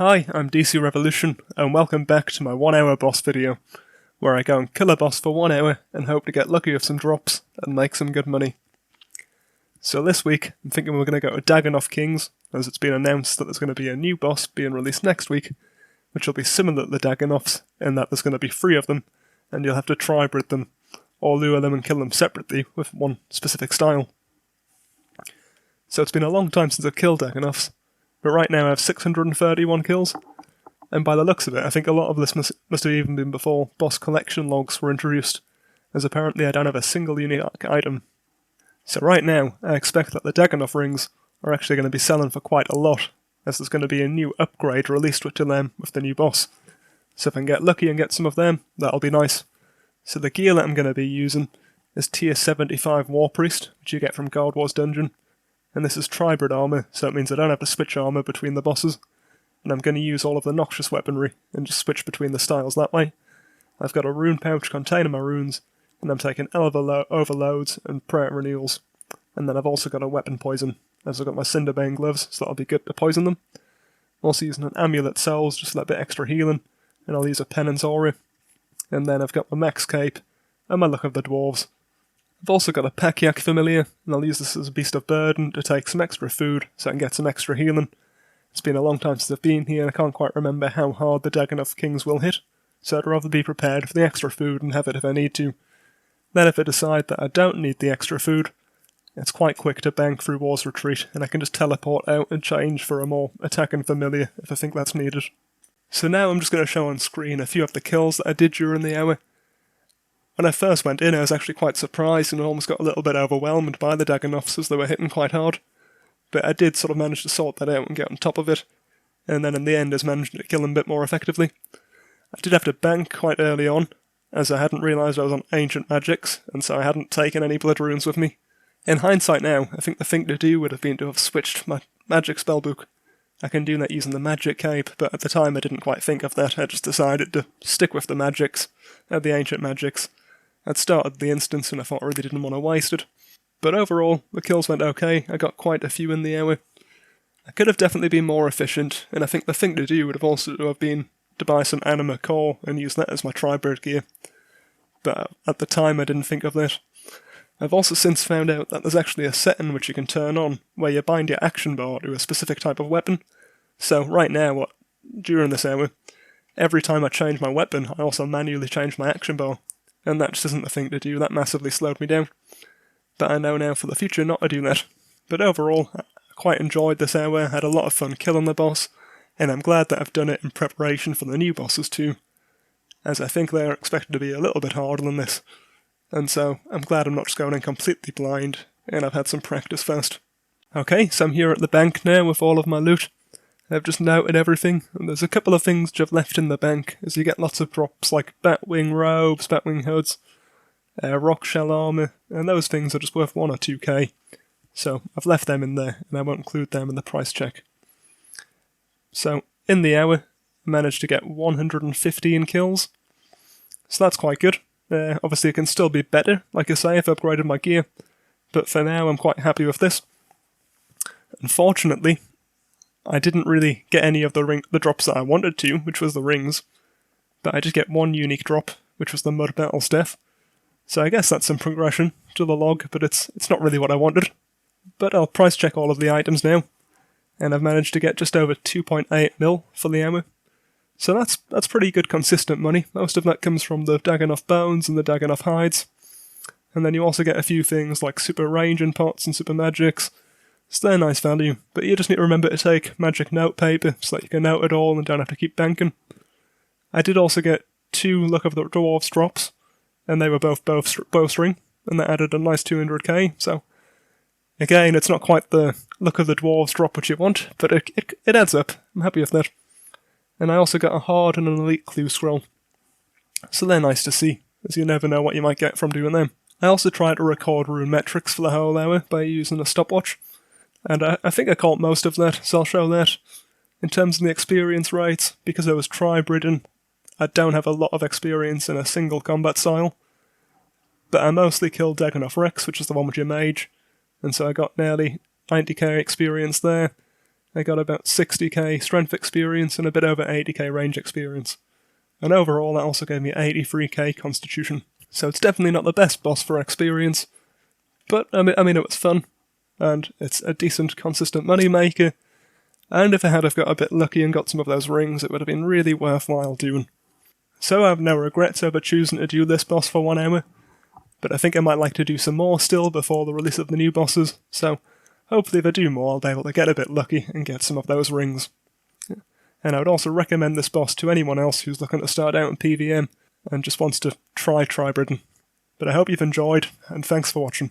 Hi, I'm DCRevolution, and welcome back to my 1 hour boss video, where I go and kill a boss for 1 hour and hope to get lucky with some drops and make some good money. So this week, I'm thinking we're going to go to Dagannoth Kings, as it's been announced that there's going to be a new boss being released next week, which will be similar to the Dagannoths, in that there's going to be 3 of them, and you'll have to tri-breed them, or lure them and kill them separately with one specific style. So it's been a long time since I've killed Dagannoths, but right now I have 631 kills, and by the looks of it, I think a lot of this must have even been before boss collection logs were introduced, as apparently I don't have a single unique item. So right now, I expect that the Dagannoth rings are actually going to be selling for quite a lot, as there's going to be a new upgrade released to them with the new boss. So if I can get lucky and get some of them, that'll be nice. So the gear that I'm going to be using is Tier 75 War Priest, which you get from Guild Wars Dungeon. And this is tri-breed armour, so it means I don't have to switch armour between the bosses. And I'm going to use all of the noxious weaponry and just switch between the styles that way. I've got a rune pouch containing my runes, and I'm taking overloads and prayer renewals. And then I've also got a weapon poison, as I've got my Cinderbane gloves, so that'll be good to poison them. I'm also using an amulet souls, just a little bit extra healing, and I'll use a penance aura. And then I've got my max cape, and my luck of the dwarves. I've also got a Pakiak familiar, and I'll use this as a beast of burden to take some extra food, so I can get some extra healing. It's been a long time since I've been here, and I can't quite remember how hard the Dagannoth Kings will hit, so I'd rather be prepared for the extra food and have it if I need to. Then if I decide that I don't need the extra food, it's quite quick to bank through War's Retreat, and I can just teleport out and change for a more attacking familiar if I think that's needed. So now I'm just going to show on screen a few of the kills that I did during the hour. When I first went in, I was actually quite surprised and almost got a little bit overwhelmed by the Dagannoths as they were hitting quite hard. But I did sort of manage to sort that out and get on top of it, and then in the end I managed to kill them a bit more effectively. I did have to bank quite early on, as I hadn't realised I was on ancient magics, and so I hadn't taken any blood runes with me. In hindsight now, I think the thing to do would have been to have switched my magic spellbook. I can do that using the magic cape, but at the time I didn't quite think of that. I just decided to stick with the magics, the ancient magics. I'd started the instance and I thought I really didn't want to waste it. But overall, the kills went okay. I got quite a few in the hour. I could have definitely been more efficient, and I think the thing to do would have also have been to buy some anima core and use that as my tri-bird gear. But at the time I didn't think of that. I've also since found out that there's actually a setting which you can turn on, where you bind your action bar to a specific type of weapon. So right now, during this hour, every time I change my weapon, I also manually change my action bar. And that just isn't the thing to do, that massively slowed me down. But I know now for the future not to do that. But overall, I quite enjoyed this hour, had a lot of fun killing the boss, and I'm glad that I've done it in preparation for the new bosses too, as I think they're expected to be a little bit harder than this. And so, I'm glad I'm not just going in completely blind, and I've had some practice first. Okay, so I'm here at the bank now with all of my loot. I've just noted everything, and there's a couple of things which I've left in the bank, as you get lots of drops like Batwing robes, Batwing hoods, rock shell armour, and those things are just worth 1 or 2k. So I've left them in there, and I won't include them in the price check. So, in the hour, I managed to get 115 kills. So that's quite good. Obviously it can still be better, like I say, if I upgraded my gear, but for now I'm quite happy with this. Unfortunately, I didn't really get any of the drops that I wanted to, which was the rings, but I did get one unique drop, which was the Mud Metal Staff. So I guess that's some progression to the log, but it's not really what I wanted. But I'll price check all of the items now, and I've managed to get just over 2.8 mil for the hour. So that's pretty good consistent money. Most of that comes from the Dagannoth bones and the Dagannoth hides. And then you also get a few things like super ranging pots and super magics. So they're nice value, but you just need to remember to take magic note paper so that you can note it all and don't have to keep banking. I did also get 2 Luck of the Dwarves drops, and they were both bowstring, and that added a nice 200k, so again, it's not quite the Luck of the Dwarves drop which you want, but it adds up. I'm happy with that. And I also got a hard and an elite clue scroll. So they're nice to see, as you never know what you might get from doing them. I also tried to record rune metrics for the whole hour by using a stopwatch. And I think I caught most of that, so I'll show that. In terms of the experience rates, because I was tri-breeding, I don't have a lot of experience in a single combat style. But I mostly killed Dagannoth Rex, which is the one with your mage, and so I got nearly 90k experience there. I got about 60k strength experience and a bit over 80k range experience. And overall that also gave me 83k constitution. So it's definitely not the best boss for experience, but I mean it was fun, and it's a decent consistent money maker, and if I had have got a bit lucky and got some of those rings, it would have been really worthwhile doing. So I have no regrets over choosing to do this boss for 1 hour, but I think I might like to do some more still before the release of the new bosses, so hopefully if I do more I'll be able to get a bit lucky and get some of those rings. And I would also recommend this boss to anyone else who's looking to start out in PvM and just wants to try Britain. But I hope you've enjoyed, and thanks for watching.